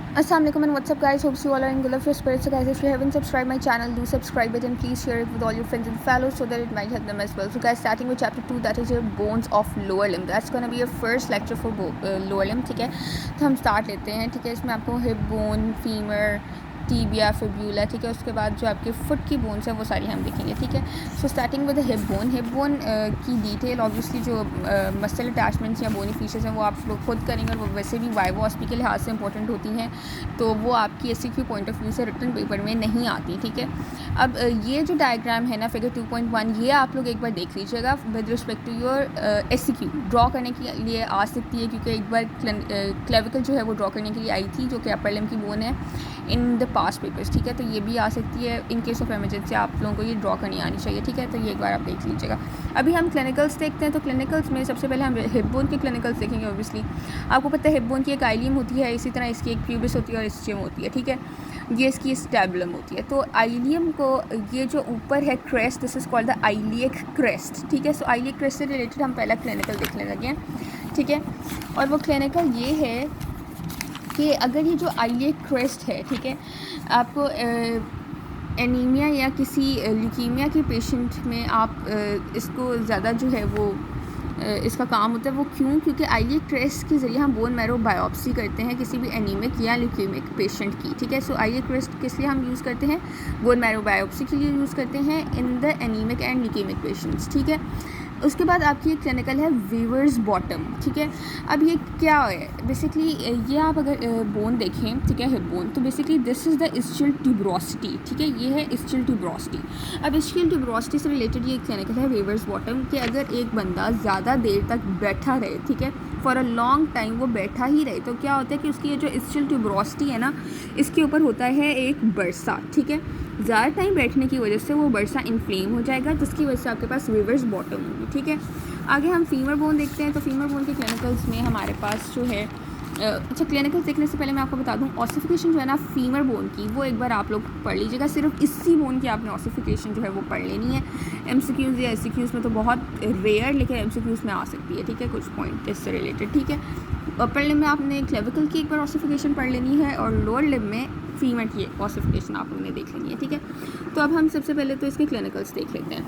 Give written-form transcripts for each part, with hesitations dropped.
Assalamualaikum and what's up guys, hope you all are in good of your spirits. So guys, if you haven't subscribed my channel, do subscribe it and please share it with all your friends and fellows so that it might help them as well. So guys, starting with chapter 2, that is your bones of lower limb. That's going to be your first lecture for lower limb. ठीक है, तो हम start लेते हैं. ठीक है, इसमें आपको hip bone, femur, tibia, fibula, ठीक है. उसके बाद जो आपके फुट की बोन्स है वो सारी हम देखेंगे. ठीक है, so starting with hip bone की डिटेल ऑब्वियसली जो मसल अटैचमेंट्स या बोनी फीचर्स हैं वो आप लोग खुद करेंगे और वो वैसे भी वाइवोस्पी के लिहाज से इंपॉर्टेंट होती हैं, तो वो आपकी SCQ पॉइंट ऑफ व्यू से रिटन पेपर में नहीं आती. ठीक है, अब ये जो डायग्राम है ना फिगर 2.1, ये आप लोग एक बार देख लीजिएगा with respect to your SCQ. Draw करने के लिए आ सकती है क्योंकि एक बार क्लेविकल जो है वो ड्रॉ करने के लिए आई थी, जो कि अपर लिम्ब की बोन है इन द पास्ट पेपर्स. ठीक है, तो ये भी आ सकती है इन केस ऑफ इमरजेंसी. आप लोगों को ये ड्रॉ करनी आनी चाहिए. ठीक है, तो ये एक बार आप देख लीजिएगा. अभी हम क्लिनिकल्स देखते हैं. तो क्लिनिकल्स में सबसे पहले हम हिप बोन के क्लिनिकल्स देखेंगे. ऑब्वियसली आपको पता है हिप बोन की एक आइलियम होती है, इसी तरह इसकी एक प्यूबिस होती है और स्टेम होती है. ठीक है, ये इसकी स्टैबुलम होती है. तो आइलियम को ये जो ऊपर है crest, this is called the iliac crest. ठीक है, सो आइलियक क्रेस्ट से रिलेटेड हम पहला क्लिनिकल देखने लगे हैं. ठीक है, और वो क्लिनिकल ये है कि अगर ये जो आइलियक क्रेस्ट है, ठीक है, आपको एनीमिया या किसी ल्यूकीमिया के पेशेंट में आप इसको ज़्यादा जो है वो इसका काम होता है. वो क्योंकि आइलियक क्रेस्ट के ज़रिए हम बोन मैरो बायोप्सी करते हैं किसी भी एनीमिक या ल्यूकीमिक पेशेंट की. ठीक है, सो आइलियक क्रेस्ट किस लिए हम यूज़ करते हैं? बोन मैरो बायोप्सी के लिए यूज़ करते हैं in the anaemic and leukaemic patients. ठीक है, उसके बाद आपकी एक क्लिनिकल है वीवर्स बॉटम. ठीक है, अब ये क्या है बेसिकली, ये आप अगर बोन देखें, ठीक है, हिप बोन, तो basically this is the ischial tuberosity. ठीक है, ये है इस्चियल ट्यूबरोसिटी. अब इस्चियल ट्यूबरोसिटी से रिलेटेड ये क्लिनिकल है वीवर्स बॉटम कि अगर एक बंदा ज़्यादा देर तक बैठा रहे, ठीक है, फॉर अ लॉन्ग टाइम वो बैठा ही रहे, तो क्या होता है कि उसकी ये जो इस्चियल ट्यूबरोसिटी है ना, इसके ऊपर होता है एक बरसा. ठीक है, ज़्यादा टाइम बैठने की वजह से वो बरसा इन्फ्लेम हो जाएगा, जिसकी वजह से आपके पास वीवर्स बॉटम होगी. ठीक है, आगे हम फीमर बोन देखते हैं. तो फीमर बोन के क्लिनिकल्स में हमारे पास जो है अच्छा, क्लिनिकल्स देखने से पहले मैं आपको बता दूं, ऑसिफिकेशन जो है ना फीमर बोन की, वो एक बार आप लोग पढ़ लीजिएगा. सिर्फ इसी बोन की आपने ऑसिफिकेशन जो है वो पढ़ लेनी है. MCQs या SCQs में तो बहुत रेयर, लेकिन MCQs में आ सकती है. ठीक है, कुछ पॉइंट इससे रिलेटेड. ठीक है, अपर लिम्ब में आपने क्लेविकल की एक बार ऑसिफिकेशन पढ़ लेनी है और लोअर लिम्ब में फीमर की ऑसिफिकेशन आप लोगों ने देख लेनी है. ठीक है, तो अब हम सबसे पहले तो इसके क्लिनिकल्स देख लेते हैं.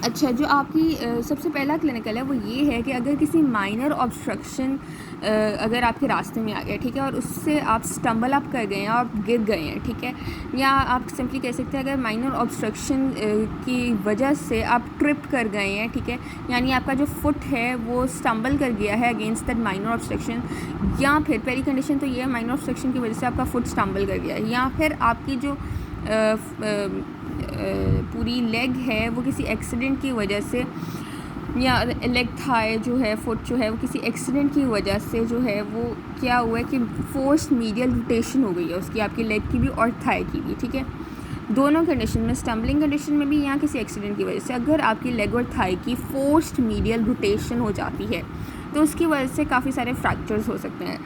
अच्छा, जो आपकी सबसे पहला क्लिनिकल है वो ये है कि अगर किसी माइनर ऑब्स्ट्रक्शन अगर आपके रास्ते में आ गया, ठीक है, और उससे आप स्टम्बल अप कर गए हैं और गिर गए हैं, ठीक है, या आप सिंपली कह सकते हैं अगर माइनर ऑब्स्ट्रक्शन की वजह से आप ट्रिप कर गए हैं, ठीक है, यानी आपका जो फुट है वो स्टम्बल कर गया है अगेंस्ट दैट माइनर ऑब्स्ट्रक्शन, या फिर पहली कंडीशन तो ये है माइनर ऑब्स्ट्रक्शन की वजह से आपका फुट स्टम्बल कर गया है, या फिर आपकी जो पूरी लेग है वो किसी एक्सीडेंट की वजह से, या लेग थाई जो है, फुट जो है वो किसी एक्सीडेंट की वजह से जो है वो क्या हुआ है कि फोर्स मीडियल रोटेशन हो गई है उसकी, आपकी लेग की भी और थाई की भी. ठीक है, दोनों कंडीशन में, स्टम्बलिंग कंडीशन में भी या किसी एक्सीडेंट की वजह से अगर आपकी लेग और थाई की फोर्स्ड मीडियल रोटेशन हो जाती है तो उसकी वजह से काफ़ी सारे फ्रैक्चर्स हो सकते हैं.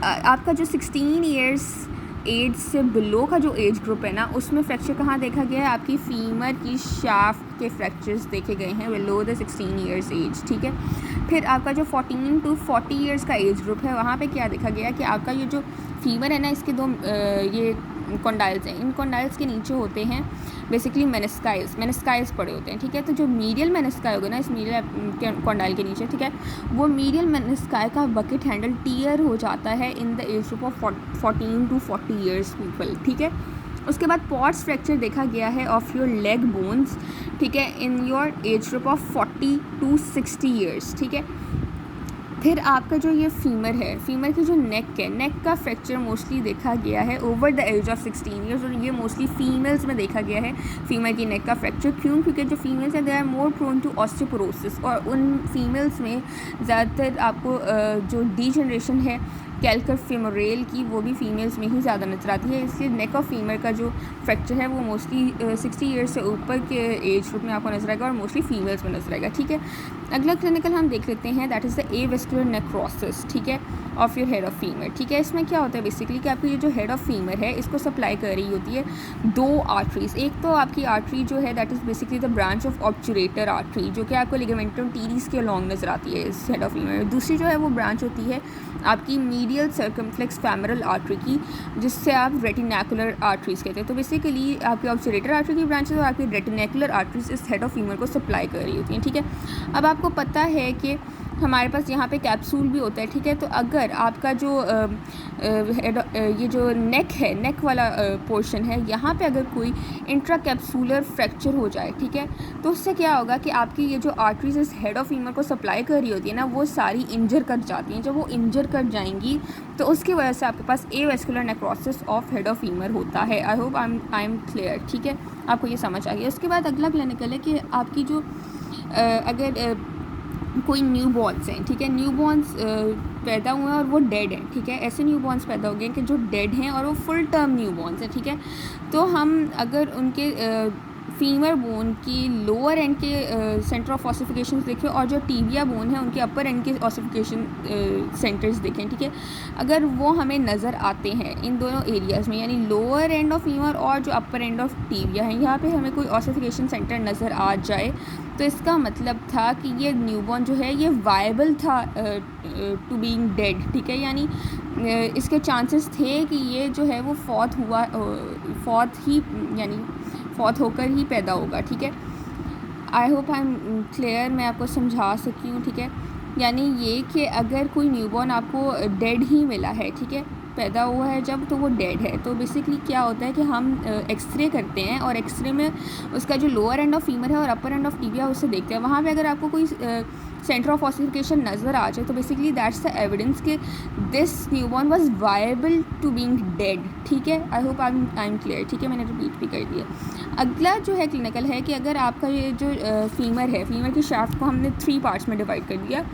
आपका जो 16 ईयर्स एज से बिलो का जो एज ग्रुप है ना, उसमें फ्रैक्चर कहाँ देखा गया है? आपकी फीमर की शाफ्ट के फ्रैक्चर्स देखे गए हैं बिलो द 16 ईयर्स एज. ठीक है, फिर आपका जो 14 to 40 ईयर्स का एज ग्रुप है, वहाँ पे क्या देखा गया है कि आपका ये जो फीमर है ना, इसके दो ये कॉन्डाइल्स हैं, इन कॉन्डाइल्स के नीचे होते हैं बेसिकली मेनिस्काइज पड़े होते हैं. ठीक है, तो जो मीडियल मेनिस्काई होगा ना इस मीडियल कॉन्डाइल के नीचे, ठीक है, वो मीडियल मेनिस्काई का बकेट हैंडल टीयर हो जाता है in the age group of 14 to 40 years people. ठीक है, उसके बाद पॉट्स फ्रैक्चर देखा गया है ऑफ योर लेग बोन्स, ठीक है, in your age group of 40 to 60 years. ठीक है, फिर आपका जो ये फीमर है, फीमर की जो नेक है, नेक का फ्रैक्चर मोस्टली देखा गया है over the age of 16 years, और ये मोस्टली फीमेल्स में देखा गया है फीमर की नेक का फ्रैक्चर. क्यों? क्योंकि जो फीमेल्स हैं they are more prone to osteoporosis, और उन फीमेल्स में ज़्यादातर आपको जो डीजनरेशन है कैल्कर फेमोरेल की, वो भी फीमेल्स में ही ज़्यादा नजर आती है. इसलिए नेक ऑफ फीमर का जो फ्रैक्चर है वो मोस्टली 60 ईयर्स से ऊपर के एज ग्रुप में आपको नजर आएगा और मोस्टली फीमेल्स में नजर आएगा. ठीक है, अगला क्लिनिकल हम देख लेते हैं, that is the avascular necrosis, ठीक है, of your head of femur, ठीक है। इसमें क्या होता है बेसिकली कि आपकी ये जो हेड ऑफ फीमर है इसको सप्लाई कर रही होती है दो आर्टरीज। एक तो आपकी आर्टरी जो है that is basically the branch of obturator artery, जो कि आपको लिगामेंटम टीरिस के अलॉन्ग नजर आती है इस हेड ऑफ फीमर। दूसरी जो है वो ब्रांच होती है आपकी मीडियल सर्कमफ्लेक्स फेमरल आर्टरी की, जिससे आप रेटिनैकुलर आर्टरीज कहते हैं। तो बेसिकली आपकी ऑब्चुरेटर आर्टरी की ब्रांचेज और आपकी रेटिनैकुलर आर्टरीज इस हेड ऑफ फीमर को सप्लाई कर रही होती हैं, ठीक है। अब आपको पता है कि हमारे पास यहाँ पे कैप्सूल भी होता है, ठीक है। तो अगर आपका जो ये जो नेक है, नेक वाला पोर्शन है, यहाँ पे अगर कोई इंट्रा कैप्सूलर फ्रैक्चर हो जाए, ठीक है, तो उससे क्या होगा कि आपकी ये जो आर्टरीज इस हेड ऑफ फीमर को सप्लाई कर रही होती है ना, वो सारी इंजर कर जाती हैं। जब वो इंजर कर जाएंगी तो उसकी वजह से आपके पास avascular necrosis of head of femur होता है। I hope I am clear, ठीक है, आपको ये समझ आ गया। उसके बाद अगला क्लिनिकल है कि आपकी जो अगर कोई न्यू बॉर्न्स हैं, ठीक है, न्यू बॉर्न्स पैदा हुए हैं और वो डेड हैं, ठीक है, ऐसे न्यू बॉर्न्स पैदा हो गए कि जो डेड हैं और वो फुल टर्म न्यू बॉर्न्स हैं, ठीक है। तो हम अगर उनके फीमर बोन की लोअर एंड के सेंटर ऑफ ऑसिफिकेशन देखें और जो टीबिया बोन है उनके अपर एंड के ऑसिफिकेशन सेंटर्स देखें, ठीक है, अगर वो हमें नज़र आते हैं इन दोनों एरियाज़ में, यानी लोअर एंड ऑफ फीमर और जो अपर एंड ऑफ टीबिया है, यहाँ पे हमें कोई ऑसिफिकेशन सेंटर नज़र आ जाए तो इसका मतलब था कि ये न्यूबॉर्न जो है ये वायबल था टू बीइंग डेड, ठीक है, यानी इसके चांसेस थे कि ये जो है वो फौत होकर ही पैदा होगा, ठीक है। I hope I am clear, मैं आपको समझा सकी हूँ, ठीक है। यानी ये कि अगर कोई न्यूबॉर्न आपको डेड ही मिला है, ठीक है, पैदा हुआ है जब, तो वो डेड है, तो बेसिकली क्या होता है कि हम एक्सरे करते हैं और एक्सरे में उसका जो लोअर एंड ऑफ फीमर है और अपर एंड ऑफ टीबिया उससे देखते हैं। वहाँ पे अगर आपको कोई सेंटर ऑफ ऑसिफिकेशन नज़र आ जाए तो बेसिकली दैट्स द एविडेंस कि this newborn was viable to being dead, ठीक है। I hope I am clear, ठीक है, मैंने रिपीट भी कर दिया। अगला जो है क्लिनिकल है कि अगर आपका ये जो फीमर है, फीमर की शाफ्ट को हमने 3 पार्ट्स में डिवाइड कर दिया।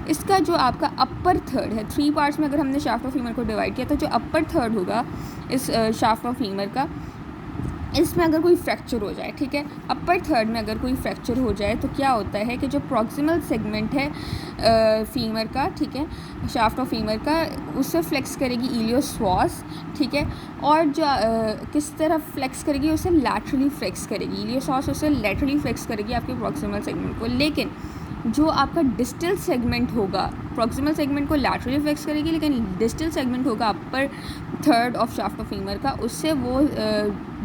इसका जो आपका अपर थर्ड है, 3 पार्ट्स में अगर हमने शाफ्ट ऑफ फीमर को डिवाइड किया तो जो अपर थर्ड होगा इस शाफ्ट ऑफ फीमर का, इसमें अगर कोई फ्रैक्चर हो जाए, ठीक है, अपर थर्ड में अगर कोई फ्रैक्चर हो जाए तो क्या होता है कि जो प्रॉक्सिमल सेगमेंट है फीमर का, ठीक है, शाफ्ट ऑफ फीमर का, उससे फ्लेक्स करेगी इलियोसवास, ठीक है, और जो किस तरफ फ्लेक्स करेगी, उसे लैटरली फ्लेक्स करेगी, इलियोसवास उसे लैटरली फ्लेक्स करेगी आपके प्रॉक्सिमल सेगमेंट को। लेकिन जो आपका डिस्टल सेगमेंट होगा, प्रॉक्सिमल सेगमेंट को लैटरली फ्लेक्स करेगी, लेकिन डिस्टल सेगमेंट होगा upper third of shaft of femur का, उससे वो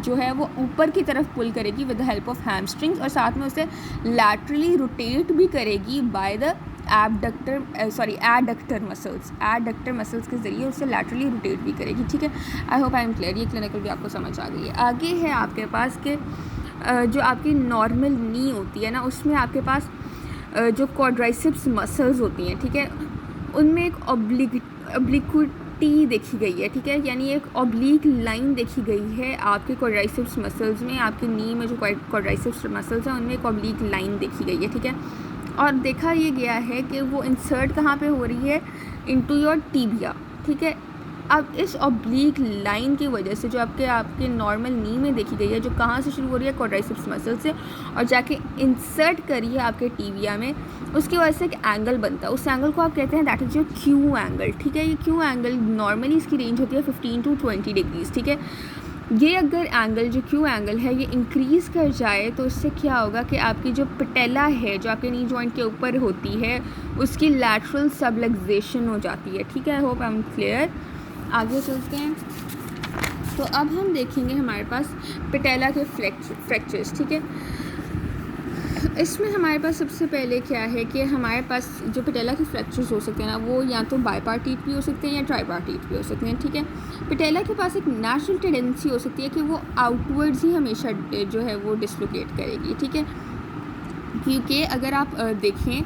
जो है वो ऊपर की तरफ पुल करेगी with the help of hamstrings, और साथ में उसे लैटरली रोटेट भी करेगी बाय द एडक्टर मसल्स के ज़रिए उसे लैटरली रोटेट भी करेगी, ठीक है। I hope I am clear, ये क्लिनिकल भी आपको समझ आ गई है। आगे है आपके पास के जो आपकी नॉर्मल नी होती है ना, उसमें आपके पास जो क्वाड्राइसेप्स मसल्स होती हैं, ठीक है, उनमें एक ऑब्लिक्विटी देखी गई है, ठीक है, यानी एक ऑब्लिक लाइन देखी गई है आपके क्वाड्राइसेप्स मसल्स में। आपके नी में जो क्वाड्राइसेप्स मसल्स हैं उनमें एक ऑब्लिक लाइन देखी गई है, ठीक है, और देखा ये गया है कि वो इंसर्ट कहाँ पे हो रही है, इनटू योर टीबिया, ठीक है। अब इस ऑब्लिक लाइन की वजह से जो आपके नॉर्मल नी में देखी गई है, जो कहाँ से शुरू हो रही है, क्वाड्राइसेप्स मसल से, और जाके इंसर्ट करी है आपके टीबिया में, उसकी वजह से एक एंगल बनता है। उस एंगल को आप कहते हैं that is your Q angle, ठीक है। ये क्यू एंगल नॉर्मली इसकी रेंज होती है 15 to 20 डिग्रीज़, ठीक है। ये अगर एंगल जो क्यू एंगल है ये इंक्रीज़ कर जाए तो इससे क्या होगा कि आपकी जो पटेला है जो आपके नी जॉइंट के ऊपर होती है उसकी लैटरल सबलक्सेशन हो जाती है, ठीक है। I hope I am clear. आगे चलते हैं तो अब हम देखेंगे हमारे पास पटेला के फ्रैक्चर्स, ठीक है। इसमें हमारे पास सबसे पहले क्या है कि हमारे पास जो पटेला के फ्रैक्चर्स हो सकते हैं ना, वो या तो बाईपार्टिट भी हो सकते हैं या ट्राईपार्टिट भी हो सकते हैं, ठीक है। पटेला के पास एक नेचुरल टेंडेंसी हो सकती है कि वो आउटवर्ड्स ही हमेशा जो है वो डिसलोकेट करेगी, ठीक है, क्योंकि अगर आप देखें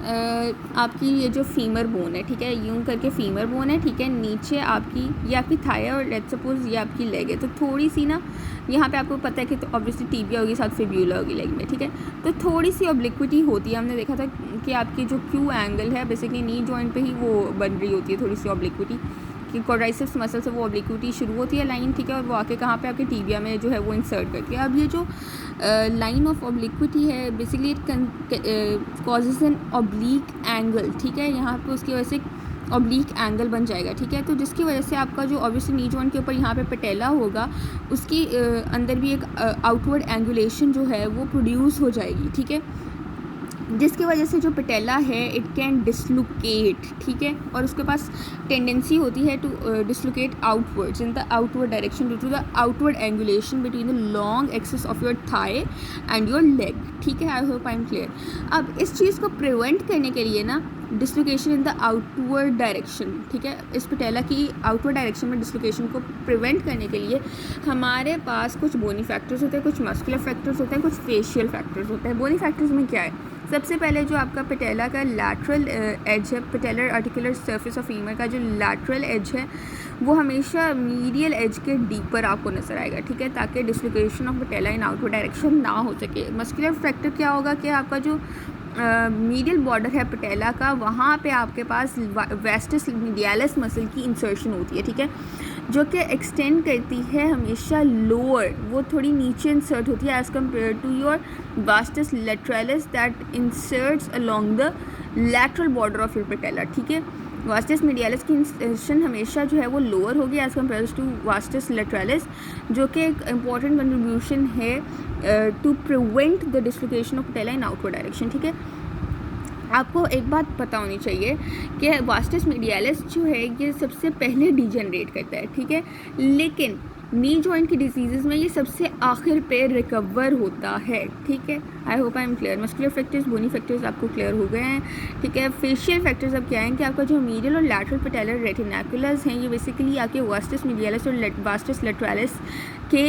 आपकी ये जो फीमर बोन है, ठीक है, यूं करके फीमर बोन है, ठीक है, नीचे आपकी ये आपकी थाई है और लेट्स सपोज ये आपकी लेग है, तो थोड़ी सी ना यहाँ पे आपको पता है कि तो ऑब्वियसली टीबिया होगी, साथ फिब्यूला होगी लेग में, ठीक है, तो थोड़ी सी ऑब्लिक्विटी होती है। हमने देखा था कि आपकी जो क्यू एंगल है बेसिकली नी जॉइंट पे ही वो बन रही होती है थोड़ी सी ऑब्लिक्विटी, क्वाड्राइसेप्स मसल से वो ऑब्लिक्विटी शुरू होती है लाइन, ठीक है, और वो आके कहाँ पे आपके टीबिया में जो है वो इंसर्ट करती है। अब ये जो लाइन ऑफ ऑब्लिक्विटी है basically it causes an oblique angle, ठीक है, यहाँ पे उसकी वजह से ऑब्लिक एंगल बन जाएगा, ठीक है, तो जिसकी वजह से आपका जो ऑब्वियसली नी जॉइंट के ऊपर यहाँ पे पटेला होगा उसकी अंदर भी एक आउटवर्ड एंगुलेशन जो है वो प्रोड्यूस हो जाएगी, ठीक है, जिसकी वजह से जो पटेला है इट कैन डिसलोकेट, ठीक है, और उसके पास टेंडेंसी होती है to dislocate outwards in the outward direction due to the outward angulation between the long axis of your thigh and your leg, ठीक है। I hope I am clear. अब इस चीज़ को प्रिवेंट करने के लिए ना dislocation in the outward direction, ठीक है, इस पटेला की आउटवर्ड डायरेक्शन में डिसलोकेशन को प्रिवेंट करने के लिए हमारे पास कुछ बोनी फैक्टर्स होते हैं, कुछ मस्कुलर फैक्टर्स होते हैं, कुछ फेशियल फैक्टर्स होते हैं। बोनी फैक्टर्स में क्या है? सबसे पहले जो आपका पटेला का लैटरल एज है, patellar articular surface of femur का जो लैटरल एज है वो हमेशा मीडियल एज के डीपर आपको नजर आएगा, ठीक है, ताकि dislocation of patella in outward direction ना हो सके। मस्कुलर फैक्टर क्या होगा कि आपका जो मीडियल बॉर्डर है पटेला का, वहाँ पे आपके पास वेस्टिस मीडियालिस मसल की इंसर्शन होती है, ठीक है, जो कि एक्सटेंड करती है हमेशा लोअर, वो थोड़ी नीचे इंसर्ट होती है as compare to your vastus lateralis that inserts along the lateral border of your patella, ठीक है। वास्टस मीडियालिस की इंसर्शन हमेशा जो है वो लोअर होगी as compare to vastus lateralis, जो कि एक इम्पॉर्टेंट कंट्रीब्यूशन है to prevent the dislocation of patella in outward direction, ठीक है। आपको एक बात पता होनी चाहिए कि वास्टस मीडियालिस जो है ये सबसे पहले डिजेनरेट करता है, ठीक है, लेकिन नी जॉइंट की डिजीज़ में ये सबसे आखिर पे रिकवर होता है, ठीक है। I hope I am clear. Muscular factors, bony factors आपको क्लियर हो गए हैं, ठीक है। फेशियल फैक्टर्स अब क्या हैं कि आपका जो मीडियल और लैटरल पटेलर रेटिनाकुलर्स हैं ये बेसिकली आपके वास्टस मीडियालिस और वास्टस लेटरलिस के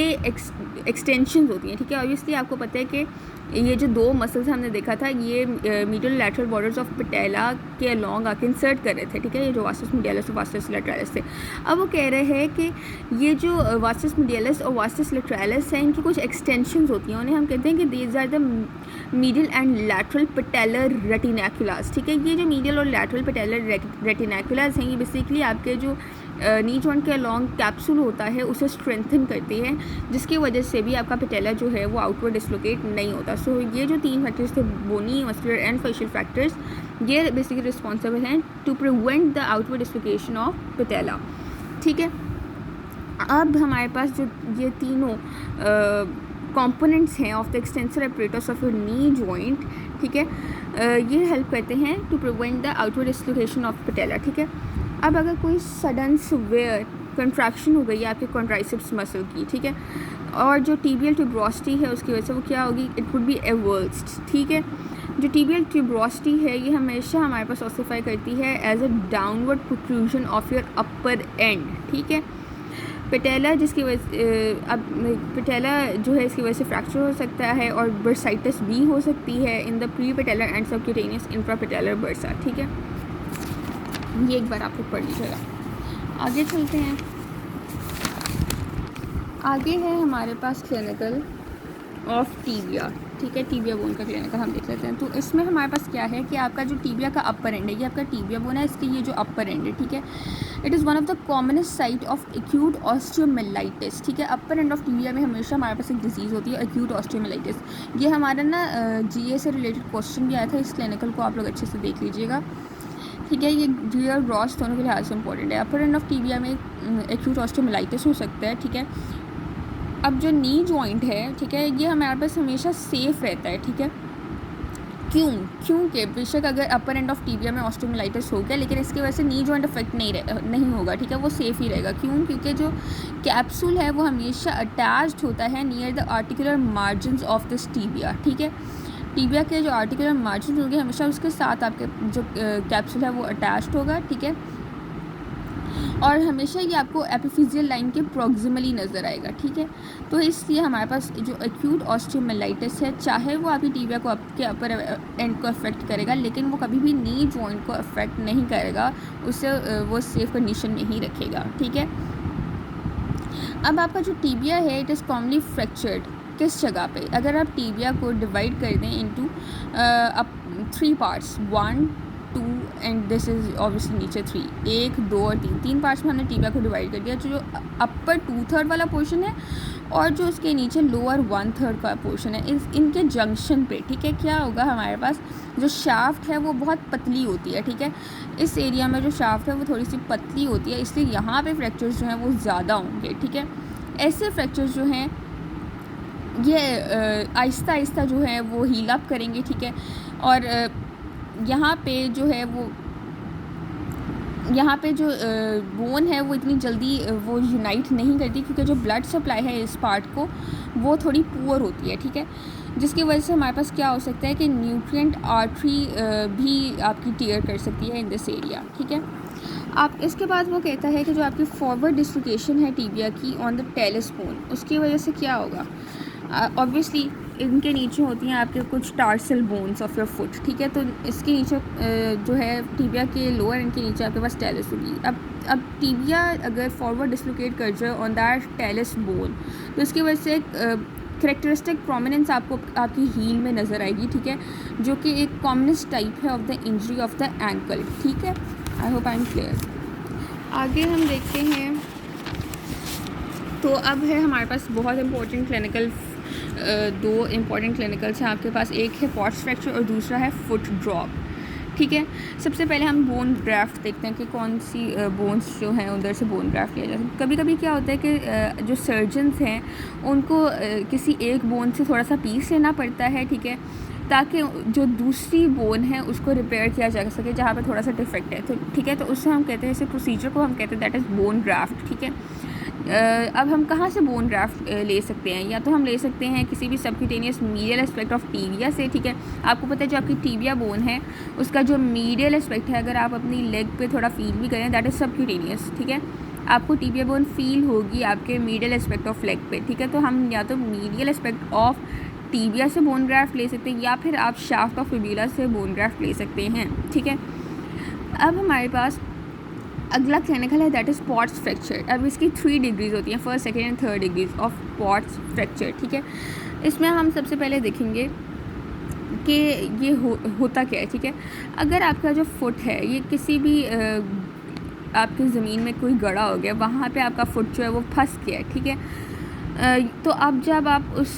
एक्सटेंशन होती हैं, ठीक है। ऑब्वियसली आपको पता है कि ये जो दो मसल्स हमने देखा था ये मीडियल लैटरल बॉर्डर्स ऑफ पटेला के अलॉन्ग आके इंसर्ट कर रहे थे, ठीक है, ये जो वास्टस मीडियालिस और वास्टस लेटरलिस थे। अब वो कह रहे हैं कि ये जो वास्टस मीडियालिस और वास्टस लेटरलिस हैं इनकी कुछ एक्सटेंशंस होती हैं, उन्हें हम कहते हैं कि these are the medial and lateral patellar retinaculars, ठीक है। ये जो मीडियल और लैटरल पटेलर रेटिनाकुलर्स हैं ये बेसिकली आपके जो नी जॉइंट के अलॉन्ग कैप्सूल होता है उसे स्ट्रेंथन करती है, जिसकी वजह से भी आपका पटेला जो है वो आउटवर्ड डिसलोकेट नहीं होता। सो ये जो तीन फैक्टर्स थे, bony, muscular and fascial factors, ये बेसिकली रिस्पॉन्सिबल हैं to prevent the outward dislocation of patella, ठीक है। अब हमारे पास जो ये तीनों कंपोनेंट्स हैं of the extensor apparatus of your knee joint, ठीक है, ये हेल्प करते हैं to prevent the outward dislocation of patella, ठीक है। अब अगर कोई सडन सिवियर कंट्रैक्शन हो गई है आपके क्वाड्राइसेप्स मसल की, ठीक है, और जो टीबियल ट्यूब्रोसिटी है उसकी वजह से वो क्या होगी, इट वुड बी एवर्स्ड, ठीक है। जो टीबियल ट्यूब्रोसिटी है ये हमेशा हमारे पास ऑसिफाई करती है as a downward protrusion of your upper end, ठीक है। पटेला जिसकी वजह अब पटेला जो है इसकी वजह से फ्रैक्चर हो सकता है और बर्साइटिस भी हो सकती है in the pre patellar and subcutaneous infra patellar bursa, ठीक है। ये एक बार आप लोग पढ़ लीजिएगा। आगे चलते हैं। आगे है हमारे पास क्लिनिकल ऑफ टीबिया, ठीक है, टीबिया बोन का क्लिनिकल हम देख लेते हैं। तो इसमें हमारे पास क्या है कि आपका जो टीबिया का अपर एंड है ये आपका टीबिया बोन है, इसके ये जो अपर एंड है, ठीक है, it is one of the commonest site of acute osteomyelitis, ठीक है। अपर एंड ऑफ टीबिया में हमेशा हमारे पास एक डिजीज़ होती है एक्यूट ऑस्टियोमेलाइटिस। ये हमारा ना जीए से रिलेटेड क्वेश्चन भी आया था, इस क्लिनिकल को आप लोग अच्छे से देख लीजिएगा, ठीक है। ये जी और ग्रॉस दोनों के लिहाज से इंपॉर्टेंट है। अपर एंड ऑफ टीबिया में एक्यूट ऑस्टियोमेलाइटिस हो सकता है, ठीक है। अब जो नी जॉइंट है, ठीक है, ये हमारे पास हमेशा सेफ़ रहता है, ठीक है। क्योंकि बेशक अगर अपर एंड ऑफ टीबिया में ऑस्टियोमेलाइटिस हो गया लेकिन इसकी वजह से नी जॉइंट अफेक्ट नहीं होगा, ठीक है, वो सेफ़ ही रहेगा। क्योंकि जो कैप्सूल है वो हमेशा अटैच्ड होता है near the articular margins of this tibia, ठीक है। टीबिया के जो आर्टिकुलर मार्जिन होंगे हमेशा उसके साथ आपके जो कैप्सूल है वो अटैच्ड होगा, ठीक है, और हमेशा ये आपको एपिफिजियल लाइन के प्रॉक्सिमली नज़र आएगा, ठीक है। तो इसलिए हमारे पास जो एक्यूट ऑस्टियोमेलाइटिस है चाहे वो आपकी टीबिया को आपके अपर एंड को अफेक्ट करेगा लेकिन वो कभी भी नी जॉइंट को अफेक्ट नहीं करेगा, उससे वो सेफ कंडीशन में ही रखेगा, ठीक है। अब आपका जो टीबिया है इट इज़ कॉमनली फ्रैक्चर्ड किस जगह पे, अगर आप टीबिया को डिवाइड कर दें into 3 parts 1, 2 and this is obviously नीचे 3, 1 2 और 3 पार्ट्स में हमने टिबिया को डिवाइड कर दिया। जो अपर 2/3 वाला पोर्शन है और जो उसके नीचे लोअर 1/3 का पोर्शन है, इनके जंक्शन पे, ठीक है, क्या होगा, हमारे पास जो शाफ्ट है वो बहुत पतली होती है, ठीक है। इस एरिया में जो शाफ्ट है वो थोड़ी सी पतली होती है, इसलिए यहाँ पे फ्रैक्चर्स जो हैं वो ज़्यादा होंगे, ठीक है। ऐसे फ्रैक्चर्स जो हैं ये आहिस्ता आहिस्ता जो है वो हील अप करेंगे, ठीक है। और यहाँ पे जो है वो बोन है वो इतनी जल्दी वो यूनाइट नहीं करती, क्योंकि जो ब्लड सप्लाई है इस पार्ट को वो थोड़ी पुअर होती है, ठीक है। जिसकी वजह से हमारे पास क्या हो सकता है कि न्यूट्रिएंट आर्टरी भी आपकी टीयर कर सकती है इन दिस एरिया, ठीक है। आप इसके बाद वो कहता है कि जो आपकी फॉरवर्ड डिस्लोकेशन है टिबिया की ऑन द टेलस बोन, उसकी वजह से क्या होगा, ऑब्वियसली इनके नीचे होती हैं आपके कुछ tarsal bones of your foot, ठीक है। तो इसके नीचे जो है टिबिया के लोअर एंड के नीचे आपके पास टेलस होगी। अब टिबिया अगर फॉरवर्ड डिस्लोकेट कर जाए ऑन दैट टेलस बोन, तो इसकी वजह से करेक्टरिस्टिक प्रोमिनेंस आपको आपकी हील में नज़र आएगी, ठीक है, जो कि एक कॉमनेस्ट टाइप है of the injury of the ankle, ठीक है। I hope I am clear. आगे हम देखते हैं, तो अब है हमारे पास बहुत इंपॉर्टेंट क्लिनिकल, दो इंपॉर्टेंट क्लिनिकल्स हैं आपके पास, एक है पॉट्स फ्रैक्चर और दूसरा है फुट ड्रॉप, ठीक है। सबसे पहले हम बोन ग्राफ्ट देखते हैं कि कौन सी बोन्स जो हैं उधर से बोन ग्राफ्ट लिया जाता है। कभी कभी क्या होता है कि जो सर्जन्स हैं उनको किसी एक बोन से थोड़ा सा पीस लेना पड़ता है, ठीक है, ताकि जो दूसरी बोन है उसको रिपेयर किया जा सके जहाँ पे थोड़ा सा डिफेक्ट है, तो ठीक है। तो उससे हम कहते हैं, इस प्रोसीजर को हम कहते हैं दैट इज़ बोन ग्राफ्ट, ठीक है। अब हम कहाँ से बोन ग्राफ्ट ले सकते हैं, या तो हम ले सकते हैं किसी भी subcutaneous medial aspect of tibia से, ठीक है। आपको पता है जो आपकी टिबिया बोन है उसका जो मीडियल एस्पेक्ट है, अगर आप अपनी लेग पे थोड़ा फील भी करें, दैट इज़ सबक्यूटेनियस, ठीक है। आपको टिबिया बोन फील होगी आपके मीडियल एस्पेक्ट ऑफ लेग पे, ठीक है। तो हम या तो मीडियल एस्पेक्ट ऑफ टिबिया से बोन ग्राफ्ट ले सकते हैं, या फिर आप शाफ्ट ऑफ फिब्यूला से बोन ग्राफ्ट ले सकते हैं, ठीक है। अब हमारे पास अगला क्लिनिकल है दैट इज़ पॉट्स फ्रैक्चर। अब इसकी 3 डिग्रीज होती हैं, first, second and third degrees of Pott's fracture, ठीक है। इसमें हम सबसे पहले देखेंगे कि ये होता क्या है, ठीक है। अगर आपका जो फुट है ये किसी भी आपकी ज़मीन में कोई गड़ा हो गया, वहाँ पे आपका फुट जो है वो फंस गया है, ठीक है। तो अब जब आप उस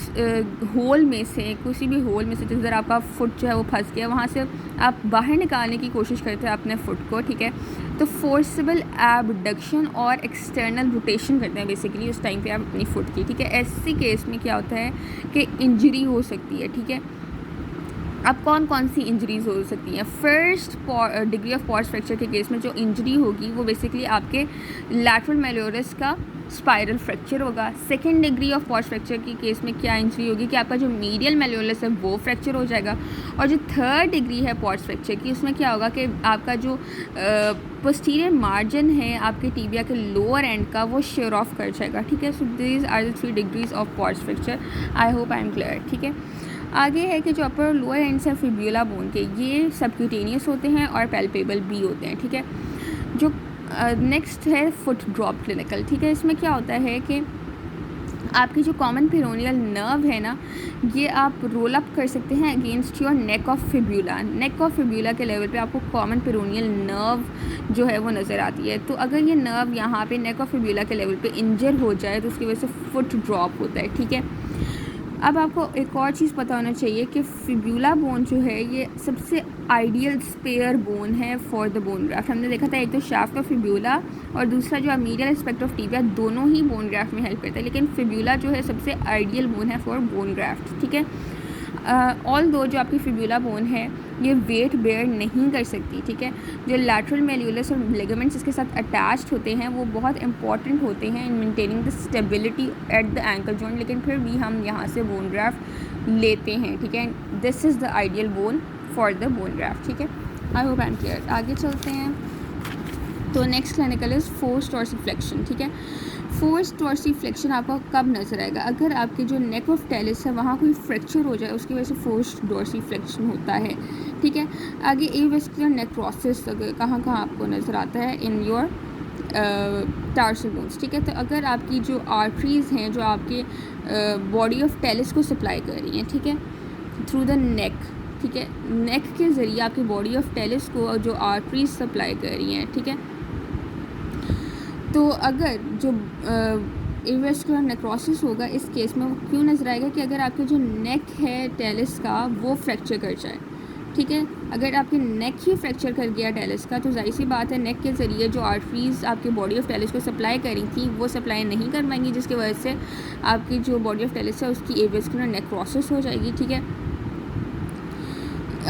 होल में से, किसी भी होल में से जिधर आपका फुट जो है वो फंस गया, वहाँ से आप बाहर निकालने की कोशिश करते हैं अपने फुट को, ठीक है। तो फोर्सिबल एबडक्शन और एक्सटर्नल रोटेशन करते हैं बेसिकली उस टाइम पे आप अपनी फुट की, ठीक है। ऐसी केस में क्या होता है कि इंजरी हो सकती है, ठीक है। अब कौन कौन सी इंजरीज़ हो सकती हैं, first degree of Pott's fracture के केस में जो इंजरी होगी वो बेसिकली आपके लैटरल मेलोरस का स्पाइरल फ्रैक्चर होगा। Second degree of Pott's fracture की केस में क्या इंजरी होगी कि आपका जो मीडियल मेलोरस है वो फ्रैक्चर हो जाएगा। और जो थर्ड डिग्री है पॉट्स फ्रैक्चर की, उसमें क्या होगा कि आपका जो पोस्टीरियर मार्जिन है आपके टिबिया के लोअर एंड का वो शेयर ऑफ कर जाएगा, ठीक है। So these are the 3 degrees of Pott's fracture. I hope I am clear, ठीक है। आगे है कि जो अपर लोअर एंड्स हैं फिब्यूला बोन के, ये सबक्यूटेनियस होते हैं और पैल्पेबल भी होते हैं, ठीक है। जो नेक्स्ट है फुट ड्रॉप क्लिनिकल, ठीक है। इसमें क्या होता है कि आपकी जो कॉमन पेरोनियल नर्व है ना, ये आप रोल अप कर सकते हैं against your neck of fibula. Neck of fibula के लेवल पे आपको कॉमन पेरोनियल नर्व जो है वो नज़र आती है। तो अगर ये नर्व यहाँ पे नेक ऑफ फिब्यूला के लेवल पे इंजर हो जाए तो उसकी वजह से फुट ड्रॉप होता है, ठीक है। अब आपको एक और चीज़ पता होना चाहिए कि फिब्यूला बोन जो है ये सबसे आइडियल स्पेयर बोन है फॉर द बोन ग्राफ्ट। हमने देखा था एक तो शाफ्ट ऑफ फिब्यूला और दूसरा जो मीडियल एस्पेक्ट ऑफ टिबिया, दोनों ही बोन ग्राफ्ट में हेल्प करता है, लेकिन फिब्यूला जो है सबसे आइडियल बोन है फॉर बोन ग्राफ्ट, ठीक है। ऑल दो जो आपकी फिब्यूला बोन है ये वेट बेयर नहीं कर सकती, ठीक है। जो लैटरल मेल्यूलस और लिगामेंट्स इसके साथ अटैच्ड होते हैं वो बहुत इंपॉर्टेंट होते हैं in maintaining the stability at the ankle joint, लेकिन फिर भी हम यहाँ से बोन ग्राफ्ट लेते हैं, ठीक है। This is the ideal bone for the bone graft, ठीक है। I hope I am clear. आगे चलते हैं, तो next clinical is forced dorsiflexion, ठीक है। फोर्स्ड डॉर्सिफ्लेक्शन आपको कब नज़र आएगा, अगर आपके जो नेक ऑफ टेलिस है वहाँ कोई फ्रैक्चर हो जाए, उसकी वजह से फोर्स्ड डॉर्सिफ्लेक्शन होता है, ठीक है। आगे एवेस्कुलर नेक्रोसिस कहाँ कहाँ आपको नज़र आता है, इन योर टार्सल बोन्स, ठीक है। तो अगर आपकी जो आर्टरीज़ हैं जो आपके बॉडी ऑफ टेलिस को सप्लाई कर रही हैं, ठीक है, थ्रू द नेक, ठीक है, नेक के ज़रिए आपकी बॉडी ऑफ टेलिस को जो आर्टरीज सप्लाई कर रही हैं, ठीक है। तो अगर जो इवेस्कुलर नेक्रोसिस होगा इस केस में वो क्यों नज़र आएगा कि अगर आपके जो नेक है टेलिस का वो फ्रैक्चर कर जाए, ठीक है। अगर आपके नेक ही फ्रैक्चर कर गया टेलिस का तो जाहिर सी बात है नेक के ज़रिए जो आर्टरीज आपकी बॉडी ऑफ टेलिस को सप्लाई करी थी वो सप्लाई नहीं कर पाएंगी, जिसकी वजह से आपकी जो बॉडी ऑफ टेलिस है उसकी एवेस्कुलर नेक्रोसिस हो जाएगी, ठीक है।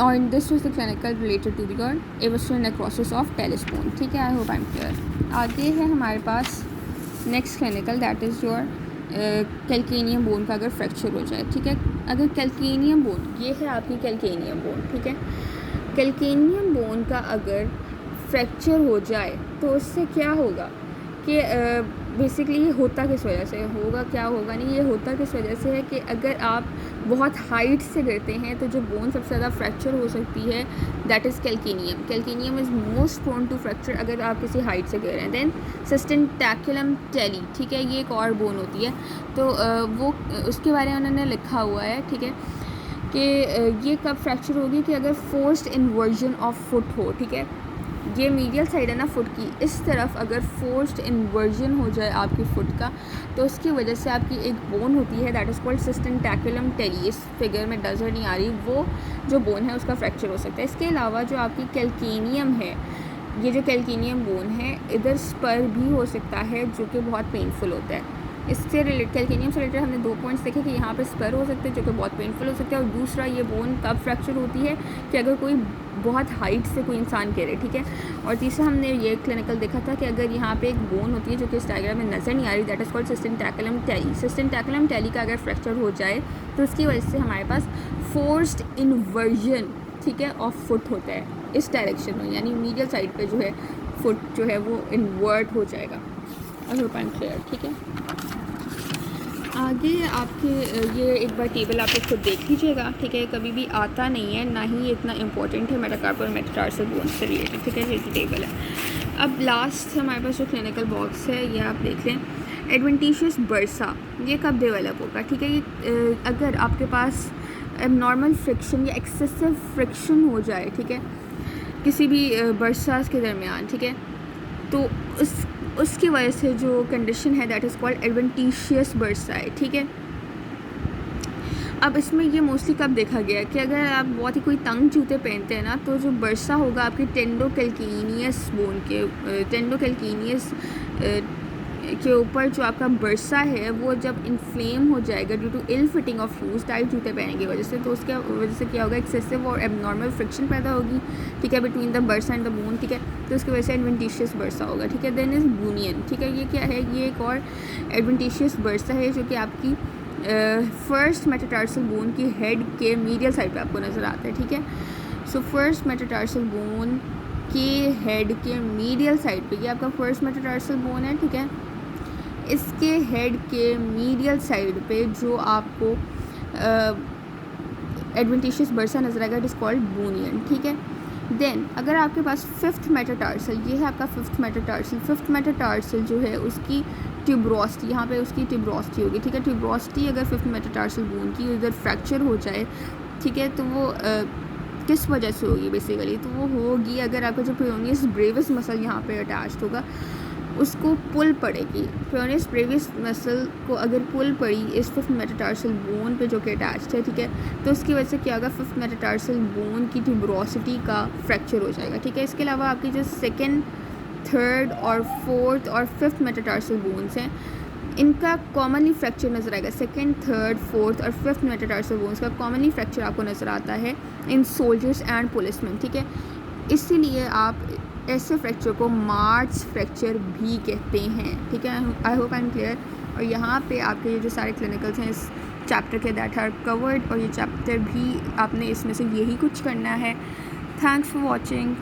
और this was the clinical related to the avascular necrosis of talus bone, ठीक है। I hope I am clear. आगे है हमारे पास next clinical, that is your calcaneum bone का अगर फ्रैक्चर हो जाए, ठीक है। अगर कैल्केनियम बोन, ये है आपकी कैल्केनियम बोन, ठीक है। कैल्केनियम बोन का अगर फ्रैक्चर हो जाए तो उससे क्या होगा कि बेसिकली ये होता किस वजह से होगा, क्या होगा नहीं, ये होता किस वजह से है कि अगर आप बहुत हाइट से गिरते हैं तो जो बोन सबसे ज़्यादा फ्रैक्चर हो सकती है that is calcaneum. Calcaneum is most prone to fracture अगर आप किसी हाइट से गिर रहे हैं। देन सिस्टेंटैकुलम टेली, ठीक है, ये एक और बोन होती है, तो वो उसके बारे में उन्होंने लिखा हुआ है, ठीक है, कि ये कब फ्रैक्चर होगी कि अगर फोर्स्ड इन्वर्जन ऑफ फुट हो, ठीक है। ये मीडियल साइड है ना फुट की, इस तरफ अगर फोर्स्ड इन्वर्जन हो जाए आपकी फुट का तो उसकी वजह से आपकी एक बोन होती है that is called sustentaculum tele, इस फिगर में नज़र नहीं आ रही, वो जो बोन है उसका फ्रैक्चर हो सकता है। इसके अलावा जो आपकी कैल्केनियम है, ये जो कैल्केनियम बोन है इधर स्पर भी हो सकता है जो कि बहुत पेनफुल होता है। इससे रिलेटेड कैल्केनियम से रिलेटेड हमने 2 पॉइंट्स देखे कि यहाँ पे स्पर हो सकते हैं जो कि बहुत पेनफुल हो सकता है, और दूसरा ये बोन कब फ्रैक्चर होती है कि अगर कोई बहुत हाइट से कोई इंसान गिरे, ठीक है। और तीसरा हमने ये क्लिनिकल देखा था कि अगर यहाँ पे एक बोन होती है जो कि इस डायग्राम में नज़र नहीं आ रही, that is called sustentaculum tali. Sustentaculum tali का अगर फ्रैक्चर हो जाए तो उसकी वजह से हमारे पास फोर्स्ड इन्वर्जन, ठीक है, ऑफ फुट होता है इस डायरेक्शन में, यानी मीडियल साइड पे जो है फुट जो है वो इन्वर्ट हो जाएगा। आई होप आई एम क्लियर, ठीक है। आगे आपके ये एक बार टेबल आप खुद देख लीजिएगा, ठीक है, कभी भी आता नहीं है, ना ही इतना इंपॉर्टेंट है मेटाकार्पल और मेटाटार्सल बोन से रिलेटेड, ठीक है, ये टेबल है। अब लास्ट हमारे पास जो क्लिनिकल बॉक्स है ये आप देख लें, एडवेंटिशियस बर्सा, ये कब डेवलप होगा, ठीक है। ये अगर आपके पास एबनॉर्मल फ्रिक्शन या एक्सेसिव फ्रिक्शन हो जाए, ठीक है, किसी भी बर्सास के दरमियान, ठीक है, तो उसकी वजह से जो कंडीशन है that is called adventitious bursa है, ठीक है। अब इसमें ये मोस्टली कब देखा गया है कि अगर आप बहुत ही कोई तंग जूते पहनते हैं ना तो जो बर्सा होगा आपकी टेंडोकैल्केनियस बोन के टेंडोकैल्केनियस के ऊपर जो आपका बर्सा है वो जब इन्फ्लेम हो जाएगा due to ill fitting of shoes, tight जूते पहनने की वजह से, तो उसके वजह से क्या होगा, एक्सेसिव और एबनॉर्मल फ्रिक्शन पैदा होगी, ठीक है, between the bursa and the bone, ठीक है, तो उसकी वजह से एडवेंटिशियस बर्सा होगा, ठीक है। देन इज़ बूनियन, ठीक है, ये क्या है, ये एक और एडवेंटिशियस बर्सा है जो कि आपकी फर्स्ट मेटाटार्सल बोन की हेड के मीडियल साइड पे आपको नज़र आता है, ठीक है। सो फर्स्ट मेटाटार्सल बोन के हेड के मीडियल साइड पे, ये आपका फर्स्ट मेटाटार्सल बोन है, ठीक है, इसके हेड के मीडियल साइड पे जो आपको एडवेंटिशियस बर्सा नजर आएगा इट इज़ कॉल्ड बूनियन, ठीक है। देन अगर आपके पास फिफ्थ मेटाटार्सल, ये है आपका फिफ्थ मेटाटार्सल जो है उसकी ट्यूब्रोसिटी, यहाँ पे उसकी ट्यूब्रोसिटी होगी, ठीक है। ट्यूब्रोसिटी अगर फिफ्थ मेटाटार्सल बोन की उधर फ्रैक्चर हो जाए, ठीक है, तो वो किस वजह से होगी बेसिकली, तो वो होगी अगर आपका जो पेरोनियस ब्रेविस मसल यहाँ पे अटैच्ड होगा उसको पुल पड़ेगी। पेरोनियस ब्रेविस मसल को अगर पुल पड़ी इस फिफ्थ मेटाटार्सल बोन पे जो कि अटैच्ड है, ठीक है, तो उसकी वजह से क्या होगा, फिफ्थ मेटाटार्सल बोन की ट्यूब्रोसिटी का फ्रैक्चर हो जाएगा, ठीक है। इसके अलावा आपकी जो सेकेंड, थर्ड और फोर्थ और फिफ्थ मेटाटार्सल बोन्स हैं इनका कॉमनली फ्रैक्चर नज़र आएगा। सेकेंड, थर्ड, फोर्थ और फिफ्थ मेटाटार्सल बोन्स का कॉमनली फ्रैक्चर आपको नज़र आता है इन सोल्जर्स एंड पुलिसमैन, ठीक है। इसीलिए आप ऐसे फ्रैक्चर को मार्च फ्रैक्चर भी कहते हैं, ठीक है। I hope I am clear. और यहाँ पे आपके ये जो सारे क्लिनिकल्स हैं इस चैप्टर के दैट आर कवर्ड, और ये चैप्टर भी आपने इसमें से यही कुछ करना है। Thanks for watching.